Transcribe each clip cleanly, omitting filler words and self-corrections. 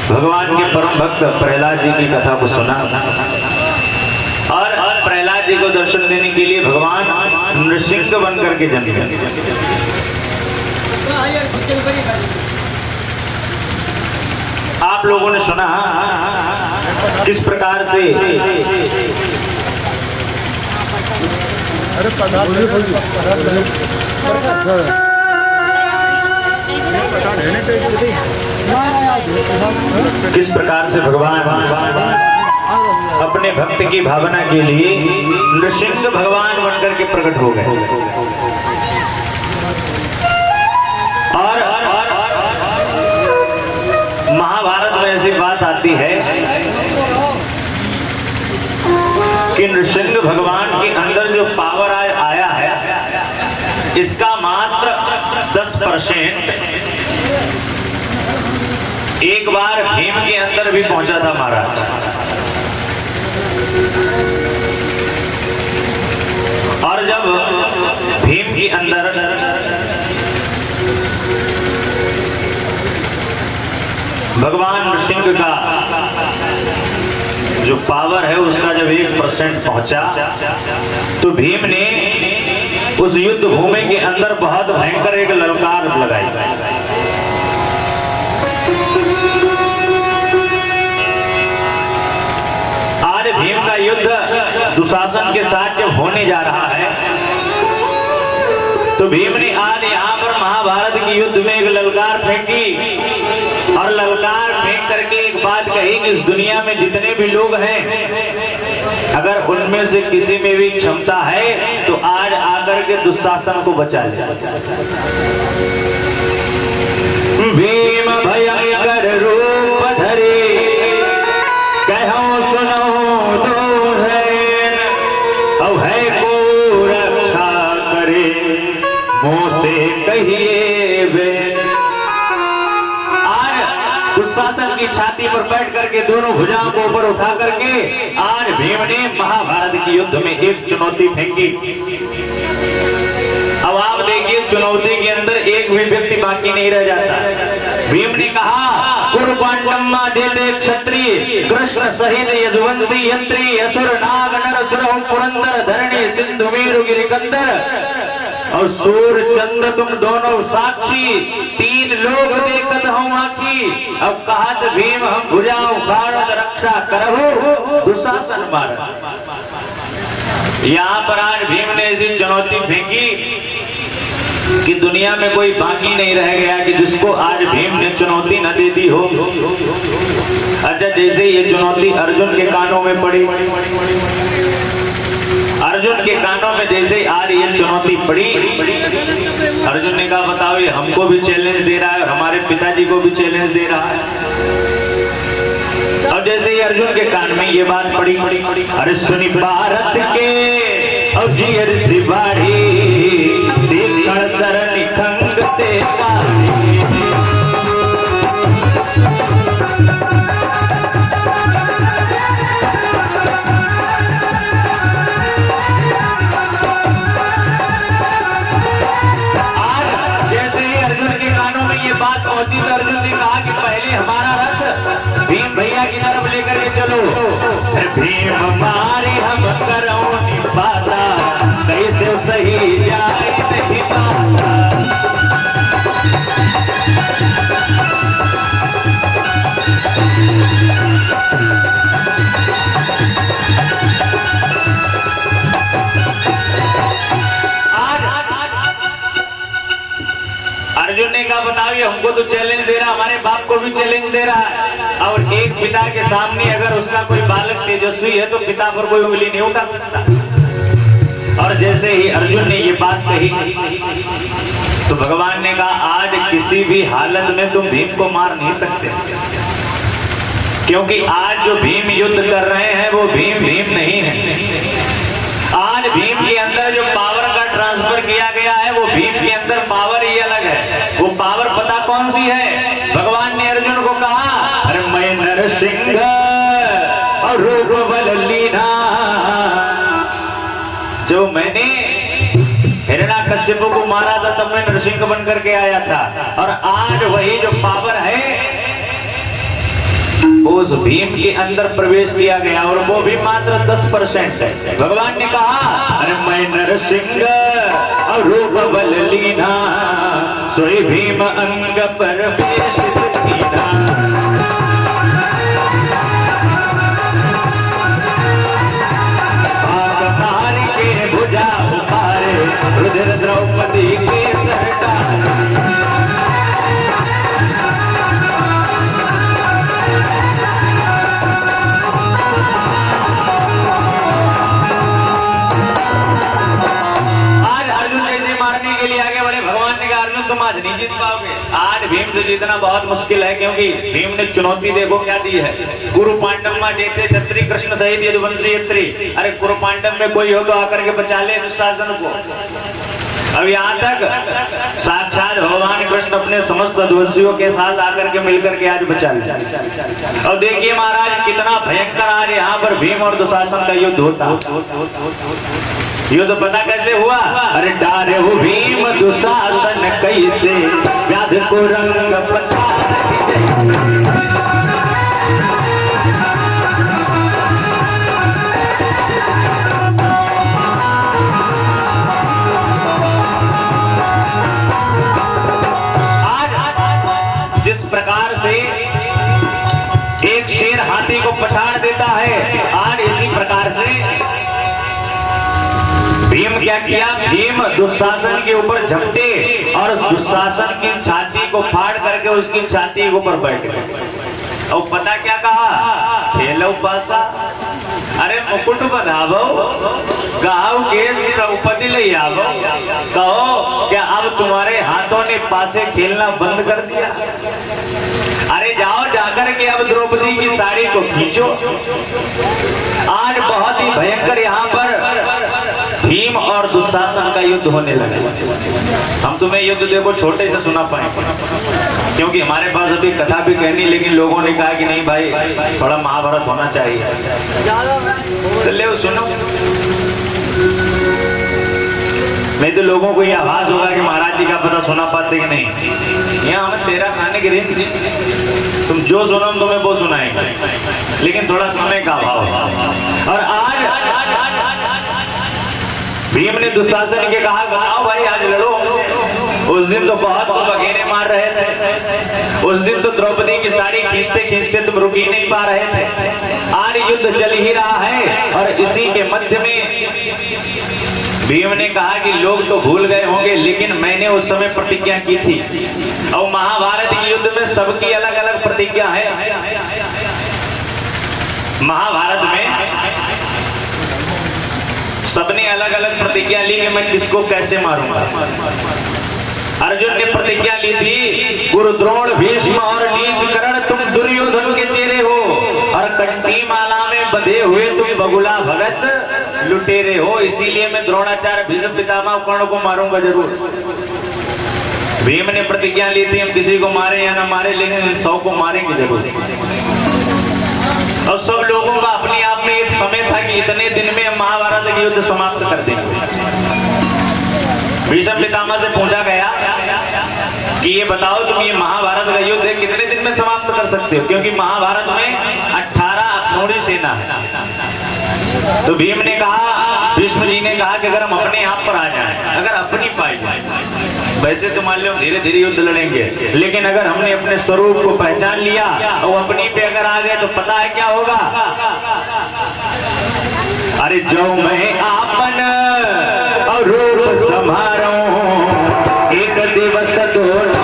भगवान के परम भक्त प्रहलाद जी की कथा को सुना और प्रहलाद जी को दर्शन देने के लिए भगवान नृसिंह बन करके जन्मे। आप लोगों ने सुना किस प्रकार से भगवान अपने भक्त की भावना के लिए नृसिंह भगवान बनकर के प्रकट हो गए। और महाभारत में ऐसी बात आती है कि नृसिंह भगवान के अंदर जो पावर आया है इसका मात्र 10% एक बार भीम के अंदर भी पहुंचा था महाराज। और जब भीम के अंदर भगवान नृसिंह का जो पावर है उसका जब 1% पहुंचा तो भीम ने उस युद्ध भूमि के अंदर बहुत भयंकर एक ललकार लगाई। आज भीम का युद्ध दुशासन के साथ जब होने जा रहा है तो भीम ने आज यहाँ पर महाभारत के युद्ध में एक ललकार फेंकी और ललकार फेंक करके एक बात कही कि इस दुनिया में जितने भी लोग हैं अगर उनमें से किसी में भी क्षमता है तो आज आकर के दुशासन को बचा ले। भीम भयंकर रूप धरे कहो सुनो दो है अब है को रक्षा करे मुंह से कहिए बे। दुशासन की छाती पर बैठ करके दोनों भुजाओं को ऊपर उठा करके आज भीम ने महाभारत के युद्ध में एक चुनौती फेंकी। अब आप देखिए चुनौती के अंदर एक भी व्यक्ति बाकी नहीं रह जाता। भीम ने कहा कुरुपांडम्मा देते क्षत्रिय कृष्ण सहित यदुवंशी यंत्री असुर नाग नर सुर पुरंदर धरणी सिंधु मेरु गिरिकंदर और सूर्य चंद्र तुम दोनों साक्षी 3 लोग देखत हम आखी। अब कहत भीम हम भुजाओ भारत रक्षा करहु दुशासन मार। यहाँ पर आज भीम ने ऐसी चुनौती फेंकी कि दुनिया में कोई बाकी नहीं रह गया कि जिसको आज भीम ने चुनौती न दे दी हो। अच्छा जैसे ये चुनौती अर्जुन के कानों में पड़ी, अर्जुन के कानों में जैसे आज ये चुनौती पड़ी अर्जुन ने कहा बताओ ये हमको भी चैलेंज दे रहा है और हमारे पिताजी को भी चैलेंज दे रहा है। और जैसे ही अर्जुन के कान में ये बात पड़ी अरे सुनी भारत के और जी ऋषि बाढ़ी दीक्षण सरनि खंग देता बात पहुंची तो अर्जुन ने कहा कि पहले हमारा रथ भीम भैया की तरफ लेकर के चलो। भीम मारे हम करो निपाता कैसे सही जाए नहीं पाता। अर्जुन ने कहा बताओ ये हमको तो चैलेंज दे रहा हमारे बाप को भी चैलेंज दे रहा है और एक पिता के सामने अगर उसका कोई बालक तेजस्वी है तो पिता पर कोई उंगली नहीं उठा सकता। और जैसे ही अर्जुन ने ये बात कही तो भगवान ने कहा आज किसी भी हालत में तुम भीम को मार नहीं सकते क्योंकि आज जो भीम युद्ध कर रहे हैं वो भीम नहीं है। आज भीम के अंदर जो पावर का ट्रांसफर किया गया है वो भीम के अंदर पावर ही अलग है। वो पावर पता कौन सी है? भगवान ने अर्जुन को कहा अरे मैं नरसिंह और रूप बल लीना, जो मैंने हिरण्याकश्यप को मारा था तब मैं नरसिंह बन करके आया था और आज वही जो पावर है भीम के अंदर प्रवेश किया गया और वो भी मात्र 10% है। भगवान ने कहा अरे मैं नरसिंह और रूप बल लीना सोई भीम अंग पर वेश कीना। मार के भुजा उतारे रुधिर द्रौपदी के तुम आज नहीं जीत पाओगे। आज भीम से जीतना बहुत मुश्किल है, क्योंकि भीम ने चुनौती देखो क्या दी है। कुरु पांडव में जेते छत्री कृष्ण सहित यदुवंशी यत्री। अरे कुरु पांडव में कोई हो तो आकर के बचा ले दुशासन को। अब यहाँ तक साक्षात भगवान कृष्ण अपने समस्त यदुवंशियों के साथ आकर के मिलकर के आज बचा ले। और देखिए महाराज कितना भयंकर आज यहाँ पर भीम और दुशासन का युद्ध होता। युद्ध पता कैसे हुआ? अरे डारे हो भीम दुशासन कैसे व्याध को रंग पछाड़। आज जिस प्रकार से एक शेर हाथी को पछाड़ देता है, आज इसी प्रकार से भीम क्या किया? भीम दुशासन के ऊपर झपटे और उस दुशासन की छाती को फाड़ करके उसकी छाती के ऊपर बैठ गए। और पता क्या कहा? खेलो पासा। अरे मुकुट बधावो गाँव के द्रौपदी ले आवो। कहो क्या अब तुम्हारे हाथों ने पासे खेलना बंद कर दिया? अरे जाओ जाकर के अब द्रौपदी की साड़ी को खींचो। आज बहुत ही भयंकर यहाँ पर भीम और दुशासन का युद्ध होने लगा। हम तुम्हें युद्ध देखो छोटे से सुना पाए, क्योंकि हमारे पास अभी कथा भी कहनी, लेकिन लोगों ने कहा कि नहीं भाई थोड़ा महाभारत होना चाहिए। तो ले सुनो, नहीं तो लोगों को यह आभास होगा कि महाराज जी का पता सुना पाते कि नहीं। यहाँ हमें तेरा खाने की रेंज, तुम जो सुनो तुम्हें वो सुनाएंगे, लेकिन थोड़ा समय का अभाव। और आज भीम ने दुशासन के कहा बताओ भाई आज लड़ो हमसे। उस दिन तो बहुत बघेरे मार रहे थे, उस दिन तो द्रौपदी की साड़ी खींचते खींचते तुम रुक ही नहीं पा रहे थे। आज युद्ध चल ही रहा है और इसी के मध्य में भीम ने कहा कि लोग तो भूल गए होंगे, लेकिन मैंने उस समय प्रतिज्ञा की थी। और महाभारत के युद्ध में सबकी अलग अलग प्रतिज्ञा है। महाभारत में सबने अलग अलग प्रतिज्ञा ली कि मैं किसको कैसे मारूंगा। अर्जुन ने प्रतिज्ञा ली थी गुरु द्रोण भीष्म और नीच कर्ण तुम दुर्योधन के चेहरे हो, और कंठी माला में बंधे हुए तुम बगुला भगत लुटेरे हो, इसीलिए मैं द्रोणाचार्य भीष्म पितामह कर्ण को मारूंगा जरूर। भीम ने प्रतिज्ञा ली थी हम किसी को मारे या ना मारे, लेकिन 100 को मारेंगे जरूर। और सब लोगों का अपने आप में एक समय था कि इतने दिन में महाभारत के युद्ध समाप्त कर देंगे। भीष्म पितामह से पूछा गया कि ये बताओ तुम ये महाभारत का युद्ध कितने दिन में समाप्त कर सकते हो, क्योंकि महाभारत में 18 अक्षौणी सेना है। तो भीम ने कहा, भीष्म जी ने कहा कि अगर हम अपने आप पर आ जाएं, अगर अपनी पाई जाए, वैसे तो मान लो धीरे धीरे युद्ध लड़ेंगे, लेकिन अगर हमने अपने स्वरूप को पहचान लिया और अपनी पे अगर आ गए तो पता है क्या होगा? अरे जो मैं आपन और रूप संभारो एक दिवस दोनों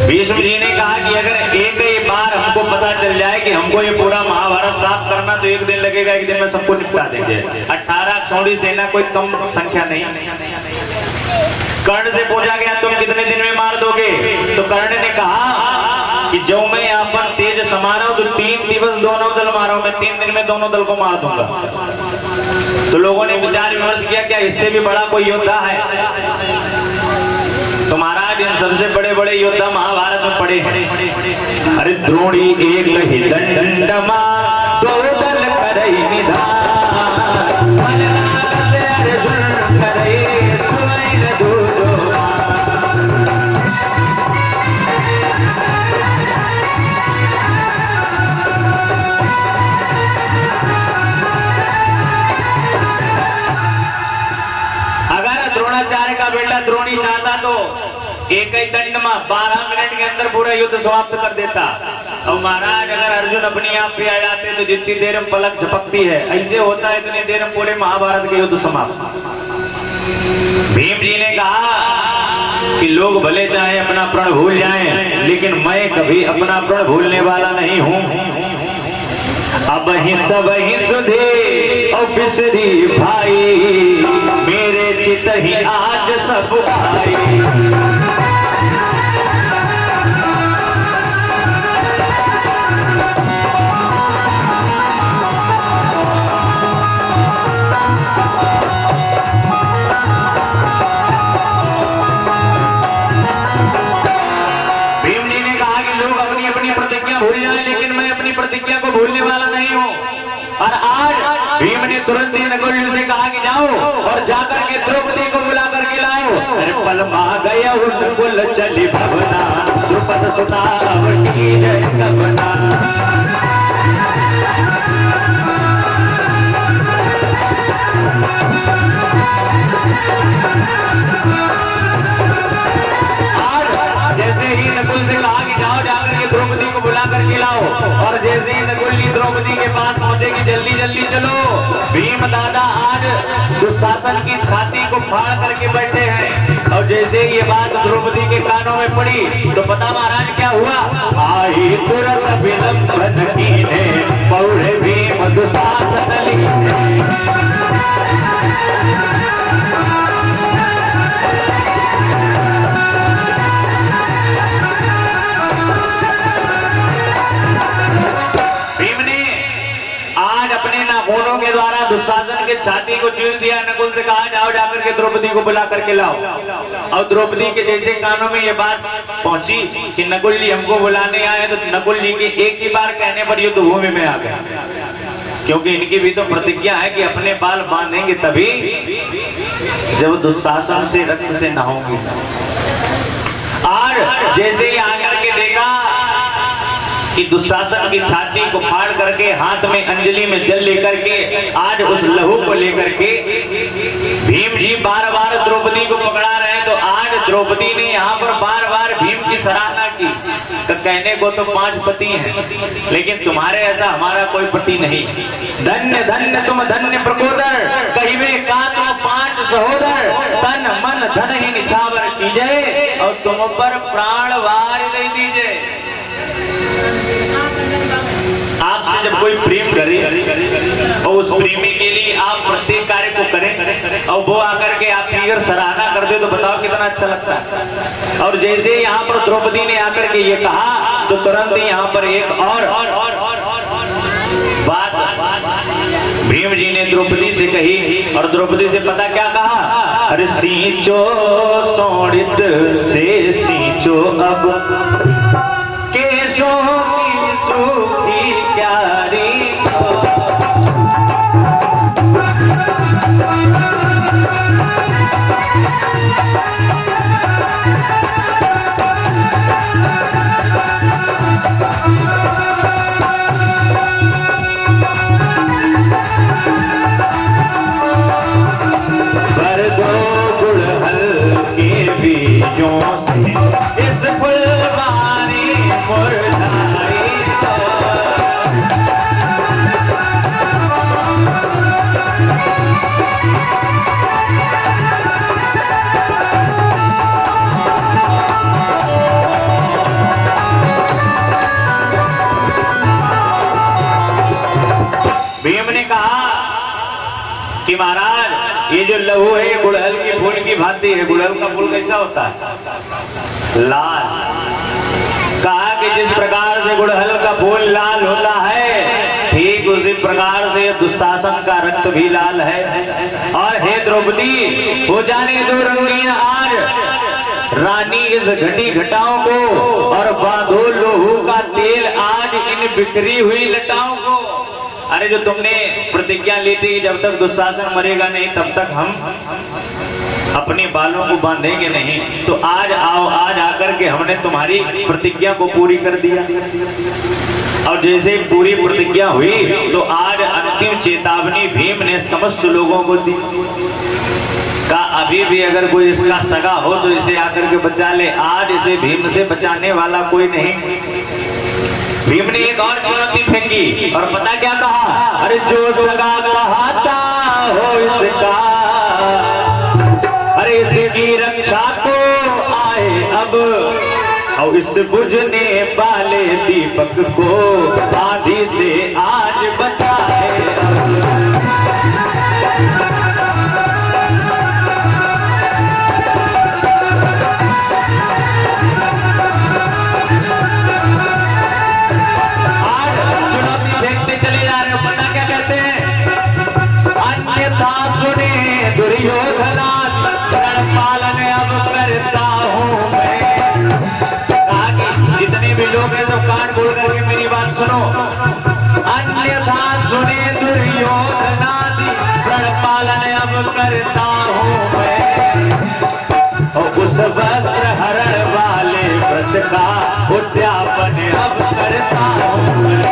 भीष्म जी ने कहा कि अगर एक ही बार हमको पता चल जाए कि हमको ये पूरा महाभारत साफ करना तो एक दिन लगेगा, एक दिन में सबको निपटा देंगे। 18 अक्षौणी सेना कोई कम संख्या नहीं। कर्ण से पूछा गया तुम कितने दिन में मार दोगे? तो कर्ण ने कहा कि जो मैं अपन तेज समारो तो 3 दिवस दोनों दल मारो, मैं 3 दिन में दोनों दल को मार दूंगा। तो लोगों ने विचार विमर्श किया क्या इससे भी बड़ा कोई योद्धा है? तो महाराज इन सबसे बड़े बड़े योद्धा महाभारत में पड़े हैं। अरे द्रोणी एक ही दंडमा दो दल करई निधान, मन लागत अर्जुन करई सुवैन दूजोरा। अगर द्रोणाचार्य का बेटा द्रोणी चाहता तो एक ही दंड में 12 मिनट के अंदर पूरा युद्ध समाप्त कर देता। और महाराज अगर अर्जुन अपने आप पे आ जाते तो जितनी देर में पलक झपकती है ऐसे होता है, इतनी देर में पूरे महाभारत के युद्ध समाप्त। भीम जी ने कहा कि लोग भले चाहे अपना प्रण भूल जाएं, लेकिन मैं कभी अपना प्रण भूलने वाला नहीं हूं। अब ही सब ही सुधे और बिसरी भाई, मेरे चित ही आज सब भाई। भीम जी ने कहा कि लोग अपनी अपनी प्रतिज्ञा भूल जाएं, लेकिन मैं अपनी प्रतिज्ञा को भूलने वाला नहीं हूँ। और आज भीम ने तुरंत ही नकुल से कहा कि जाओ और जाकर के द्रौपदी को बुला करके लाओ। अरे पल मा गया नकुल चली भवना, द्रुपद सुता अवटी जय कवना। जैसे ही नकुल से कहा कि जाओ जाकर के द्रौपदी को बुला करके लाओ, और जैसे ही नकुल जी द्रौपदी के पास पहुंचे कि जल्दी जल्दी चलो, भीम दादा आज दुशासन की छाती को फाड़ करके बैठे हैं। और जैसे ये बात द्रौपदी के कानों में पड़ी तो पता महाराज क्या हुआ? आई तुरंत विलंबन कीने, पौड़े भीम दुशासन लीने। अपने नाखूनों के द्वारा दुशासन के छाती को चीर दिया। नकुल से कहा जाओ जाकर के द्रौपदी को बुला करके लाओ। और द्रौपदी के जैसे कानों में ये बात पहुंची कि नकुल जी हमको बुलाने आए, तो नकुल जी के एक ही बार कहने पर युद्ध भूमि में आ गए, क्योंकि इनकी भी तो प्रतिज्ञा है कि अपने बाल बांधेंगे तभी जब दुशासन से रक्त से नहाओगे। और जैसे ही आकर के देखा कि दुशासन की छाती को फाड़ करके हाथ में अंजलि में जल लेकर के आज उस लहू को लेकर के भीम जी बार बार द्रौपदी को पकड़ा रहे, तो आज द्रौपदी ने यहाँ पर बार बार भीम की सराहना की। तो कहने को तो 5 पति हैं, लेकिन तुम्हारे ऐसा हमारा कोई पति नहीं। धन्य धन्य तुम धन्य प्रकोदर, कहिवे का तुम 5 सहोदर, तन मन धन ही निछावर कीजिए, और तुम पर प्राण वार दे दीजिए। आपसे जब कोई प्रेम करे और उस प्रेमी के लिए आप प्रत्येक कार्य को करें और वो आकर के आपकी अगर सराहना कर दे तो बताओ कितना अच्छा लगता है। और जैसे यहाँ पर द्रौपदी ने आकर के ये कहा तो तुरंत ही यहाँ पर एक और बात भीम जी ने द्रौपदी से कही। और द्रौपदी से पता क्या कहा? अरे सींचो सोड़ित से सींचो अब, केशों की सूखी क्यारी भर दो गुड़हल के बीजों से इस फुलवारी मुरझाई। भीम ने कहा कि महाराज ये जो लहू है ये गुड़हल की फूल की भांति है। गुड़हल का फूल कैसा होता है? लाल। कहा कि जिस प्रकार से गुड़हल का फूल लाल होता है, ठीक उसी प्रकार से दुशासन का रक्त भी लाल है। और हे द्रौपदी, हो जाने दो रंगीन आज रानी इस घटी घटाओं को और बांधो लोहू का तेल आज इन बिखरी हुई लटाओं को। अरे जो तुमने प्रतिज्ञा ली थी जब तक दुशासन मरेगा नहीं तब तक हम अपने बालों को बांधेंगे नहीं, तो आज आओ, आज आकर के हमने तुम्हारी प्रतिज्ञा को पूरी कर दिया। और जैसे पूरी प्रतिज्ञा हुई तो आज अंतिम चेतावनी भीम ने समस्त लोगों को दी। का अभी भी अगर कोई इसका सगा हो तो इसे आकर के बचा ले, आज इसे भीम से बचाने वाला कोई नहीं। भीम ने एक और चुनौती फेंकी और पता क्या कहा? अरे जो सगा कहता हो इसका, अरे इसकी रक्षा को आए अब, और इस बुझने वाले दीपक को आंधी से आज बचाए। आज चुनौती फेंकते चले जा रहे हो, पता क्या कहते हैं? अन्यथा सुने दुर्योधना पालन अब करता हूँ मैं। जितने भी लोग हैं सब कान बोल करके मेरी बात सुनो। अन्यथा सुने दुर्योधनादि प्रण पालन अब करता हूँ मैं, और उस वस्त्र हरण वाले व्रत का उद्यापन अब करता हूँ मैं।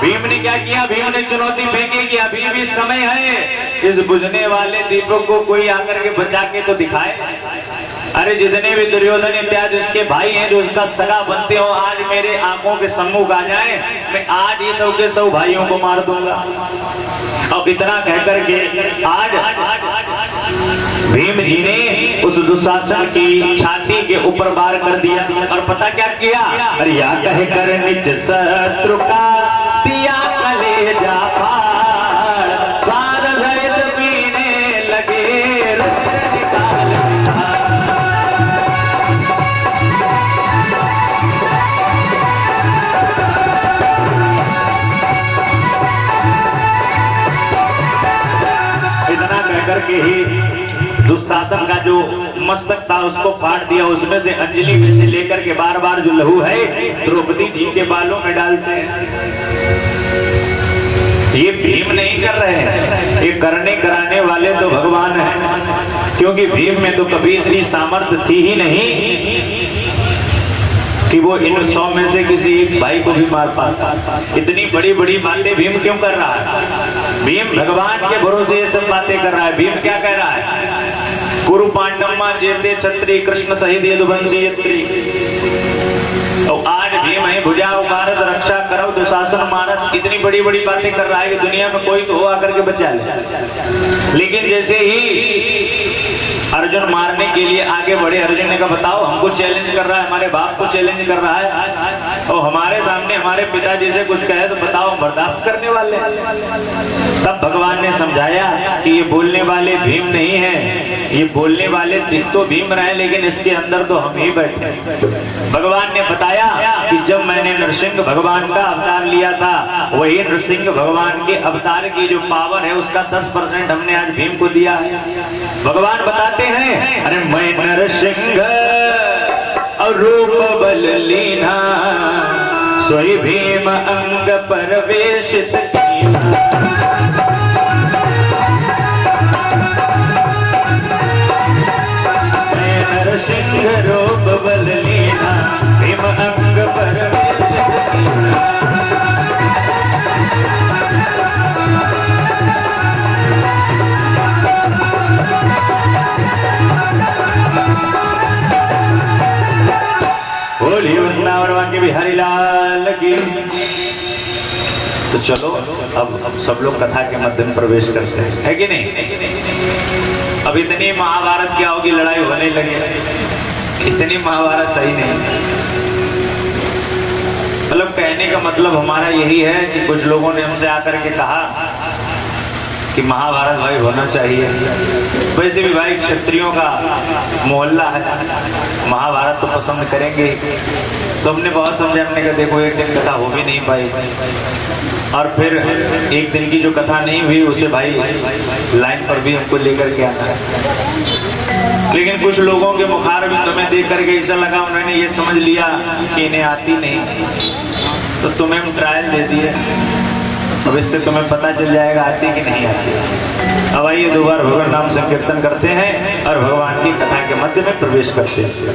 भीम ने क्या किया? भीम ने चुनौती फेंकी कि अभी भी समय है, इस बुझने वाले दीपक को कोई आकर के बचा के तो दिखाए। अरे जितने भी दुर्योधन इत्यादि उसके भाई हैं जो उसका सगा बनते हो, आज मेरे आंखों के सम्मुख आ जाए, मैं आज ही सब के सब भाइयों को मार दूंगा। और इतना कहकर के आज भीम जी ने उस दुशासन की छाती के ऊपर वार कर दिया। और पता क्या किया? अरे या कह कर निज शत्रु का दिया कलेजा फाड़, स्वाद सहित पीने लगे रुधिर निकाल निकाल। इतना कहकर के ही दुशासन का जो मस्तक था उसको फाड़ दिया। उसमें से अंजलि में से लेकर के बार बार जो लहू है द्रौपदी जी के बालों में डालते हैं। ये भीम नहीं कर रहे हैं, ये करने कराने वाले तो भगवान हैं। क्योंकि भीम में तो कभी इतनी सामर्थ्य थी ही नहीं कि वो इन 100 में से किसी एक भाई को भी मार पाता। इतनी बड़ी बड़ी बातें भीम क्यों कर रहा है? भीम भगवान के भरोसे ये सब बातें कर रहा है। भीम क्या कह रहा है? कुरु पांडम्मा जेते छत्री कृष्ण सहित यदुवंशी यत्री। तो आज भीम है भुजाओ भारत रक्षा करो दुशासन मारत। इतनी बड़ी बड़ी बातें कर रहा है कि दुनिया में कोई तो हो आकर के बचा ले। लेकिन जैसे ही अर्जुन मारने के लिए आगे बढ़े, अर्जुन ने कहा बताओ हमको चैलेंज कर रहा है, हमारे बाप को चैलेंज कर रहा है, और हमारे सामने हमारे पिताजी से कुछ कहे तो बताओ बर्दाश्त करने वाले। तब भगवान ने समझाया कि ये बोलने वाले भीम नहीं है, ये बोलने वाले दिख तो भीम रहे लेकिन इसके अंदर तो हम ही बैठे। भगवान ने बताया कि जब मैंने नरसिंह भगवान का अवतार लिया था, वही नरसिंह भगवान के अवतार की जो पावर है उसका 10% हमने आज भीम को दिया है। भगवान बताते हैं अरे मैं नरसिंह और रूप बल लीना, सोई भीम अंग परवेशित कीना। मैं नरसिंह रूप बल लीना, भीम अंग परवेशित कीना। बोलिए वृंदावन के बिहारी लाल की। तो चलो अब सब लोग कथा के मध्य में प्रवेश करते हैं, है कि नहीं? अब इतनी महाभारत क्या होगी, लड़ाई होने लगे, इतनी महाभारत सही नहीं। मतलब कहने का मतलब हमारा यही है कि कुछ लोगों ने हमसे आकर के कहा कि महाभारत भाई होना चाहिए। वैसे भी भाई क्षत्रियों का मोहल्ला है, महाभारत तो पसंद करेंगे। तो हमने बहुत समझा, हमने कहा देखो एक दिन कथा हो भी नहीं पाई, और फिर एक दिन की जो कथा नहीं हुई उसे भाई लाइन पर भी हमको लेकर के आना है। लेकिन कुछ लोगों के मुखार भी तुम्हें देख करके ऐसा लगा, उन्होंने ये समझ लिया कि इन्हें आती नहीं, तो तुम्हें हम ट्रायल दे दिए। अब इससे तुम्हें पता चल जाएगा आती कि नहीं आती। अब आइए 2 बार भगवान नाम संकीर्तन करते हैं और भगवान की कथा के मध्य में प्रवेश करते हैं।